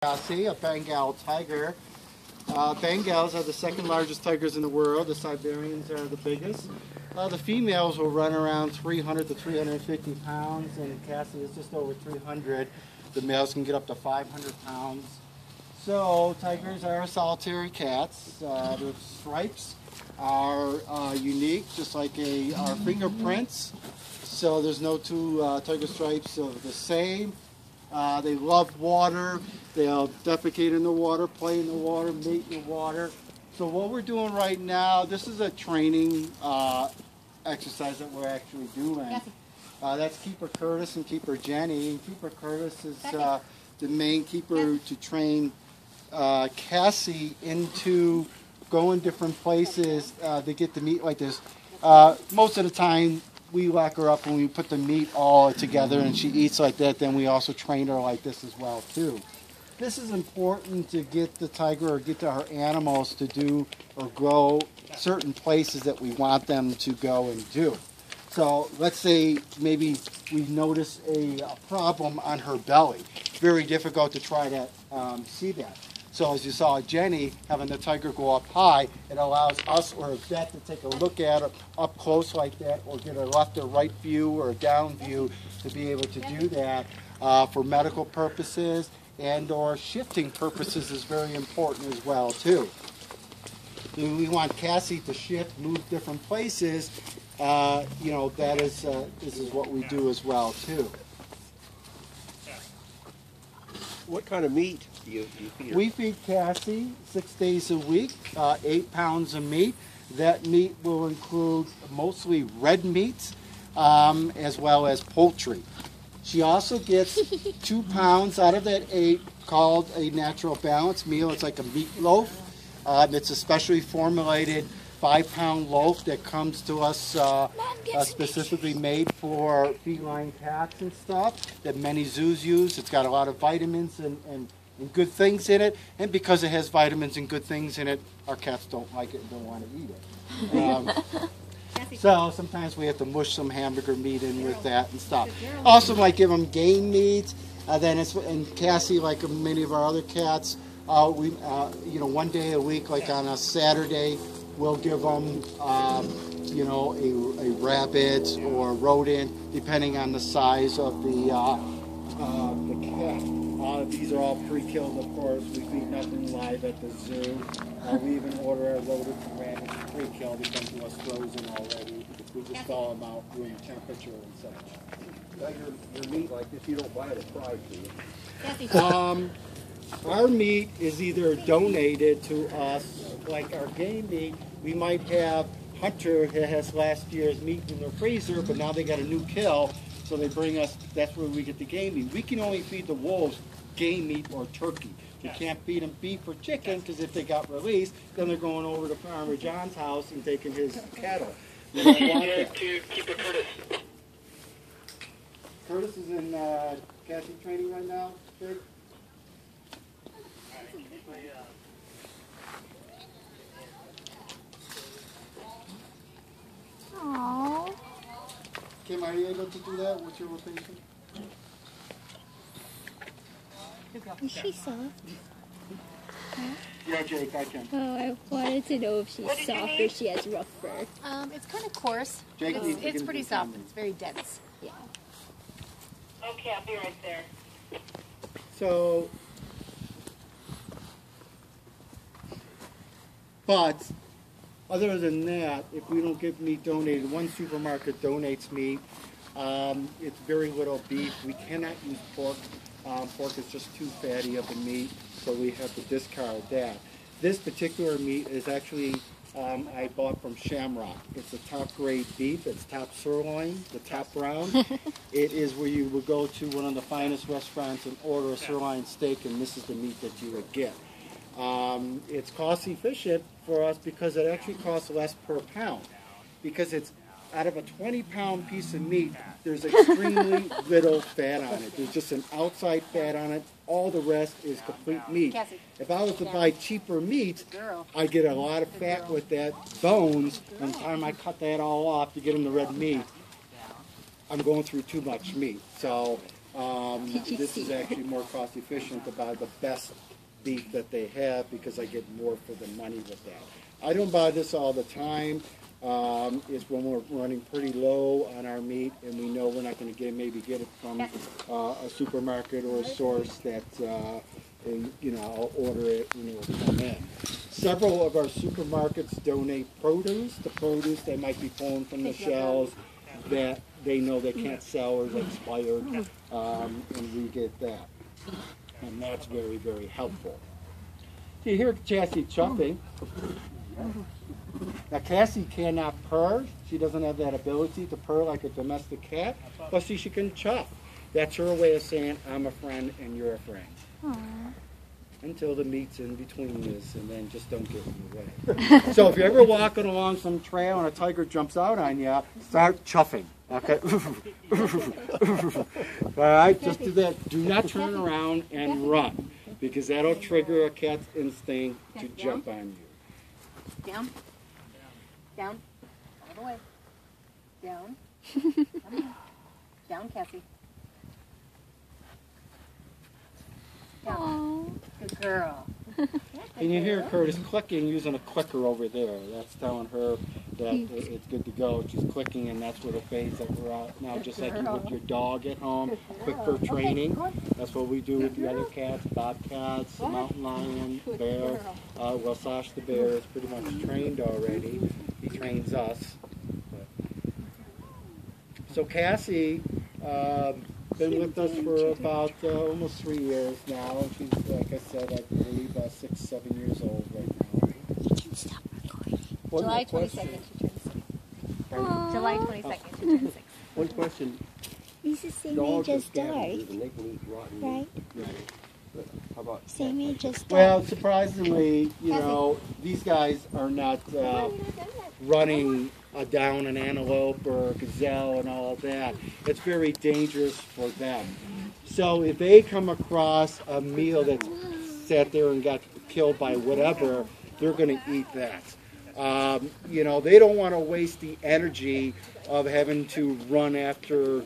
Cassie, a Bengal tiger. Bengals are the second largest tigers in the world. The Siberians are the biggest. The females will run around 300 to 350 pounds, and Cassie is just over 300. The males can get up to 500 pounds. So tigers are solitary cats. Their stripes are unique, just like our fingerprints. So there's no two tiger stripes of the same. They love water. They'll defecate in the water, play in the water, mate in the water. So what we're doing right now, this is a training exercise that we're actually doing. That's Keeper Curtis and Keeper Jenny. And Keeper Curtis is the main keeper to train Cassie into going different places to get the meat like this. Most of the time, we lock her up when we put the meat all together and she eats like that. Then we also train her like this as well too. This is important to get the tiger or get to our animals to do or go certain places that we want them to go and do. So let's say maybe we notice a problem on her belly. It's very difficult to try to see that. So as you saw Jenny having the tiger go up high, it allows us or a vet to take a look at her up close like that, or get a left or right view or a down view to be able to do that for medical purposes, and or shifting purposes is very important as well too. We want Cassie to shift, move different places. That is this is what we do as well too. What kind of meat do you feed her? We feed Cassie 6 days a week, 8 pounds of meat. That meat will include mostly red meats as well as poultry. She also gets 2 pounds out of that 8 called a natural balance meal. It's like a meatloaf. It's a specially formulated 5-pound loaf that comes to us specifically made for feline cats and stuff that many zoos use. It's got a lot of vitamins and good things in it, and because it has vitamins and good things in it, our cats don't like it and don't want to eat it. So sometimes we have to mush some hamburger meat in with that and stuff. Also might give them game meat. And Cassie, like many of our other cats, one day a week, like on a Saturday, we'll give them, a rabbit or a rodent, depending on the size of the cat. These are all pre-killed, of course. We feed nothing live at the zoo. We even order our rodents and rabbits pre-killed. They come to us frozen already. We just thaw them out room temperature and such. Now your meat like this, you don't buy it at Price, Our meat is either donated to us, like our game meat. We might have Hunter that has last year's meat in their freezer, but now they got a new kill, so they bring us, that's where we get the game meat. We can only feed the wolves game meat or turkey. We can't feed them beef or chicken, because if they got released, then they're going over to Farmer John's house and taking his cattle. We don't want that. To Keeper Curtis. Curtis is in Cassie training right now, Jake? Aww. Kim, are you able to do that? What's your rotation? Is she soft? Yeah, Jake, I can. Oh, I wanted to know if she's soft or she has rough fur. It's kind of coarse. Jake, It's pretty soft. It's very dense. Yeah. Okay, I'll be right there. So, but other than that, if we don't get meat donated, one supermarket donates meat. It's very little beef. We cannot use pork. Pork is just too fatty of a meat, so we have to discard that. This particular meat is actually I bought from Shamrock. It's a top grade beef. It's top sirloin, the top round. It is where you would go to one of the finest restaurants and order a sirloin steak, and this is the meat that you would get. It's cost efficient for us because it actually costs less per pound. Because it's out of a 20-pound piece of meat, there's extremely little fat on it. There's just an outside fat on it. All the rest is complete meat. If I was to buy cheaper meat, I'd get a lot of fat with that, bones. By the time I cut that all off to get in the red meat, I'm going through too much meat. So This is actually more cost efficient to buy the best beef that they have because I get more for the money with that. I don't buy this all the time. Is when we're running pretty low on our meat and we know we're not going to get it from a supermarket or a source that I'll order it and it will come in. Several of our supermarkets donate produce, the produce they might be pulling from the shelves that they know they can't sell or is expired, and we get that. And that's very, very helpful. So you hear Cassie chuffing. Now Cassie cannot purr. She doesn't have that ability to purr like a domestic cat. But see, she can chuff. That's her way of saying, I'm a friend and you're a friend. Aww. Until the meat's in between us, and then just don't get in the way. So if you're ever walking along some trail and a tiger jumps out on you, start chuffing. Okay? All right, just do that. Do not turn around and run, because that'll trigger a cat's instinct to jump on you. Down. Down. All the way. Down. Down, Cassie. Down. Good girl. And you hear Curtis clicking using a clicker over there. That's telling her that it's good to go. She's clicking, and that's where the phase that we're at now, just like you with your dog at home. Quick for training. That's what we do with the other cats, bobcats, mountain lion, bear. Well, Sash the bear is pretty much trained already. He trains us. So Cassie, been with us for about almost 3 years now, and she's, like I said, I believe 6, 7 years old right now. You can stop recording. July 22nd, she turns 6. July 22nd, she turns 6. One question. This is same Dogs age are as Dark, scavengers and they can eat rotten meat. right? But how about Same age as Dark. Well, surprisingly, these guys are not running down an antelope or a gazelle and all that. It's very dangerous for them. So if they come across a meal that sat there and got killed by whatever, they're going to eat that. They don't want to waste the energy of having to run after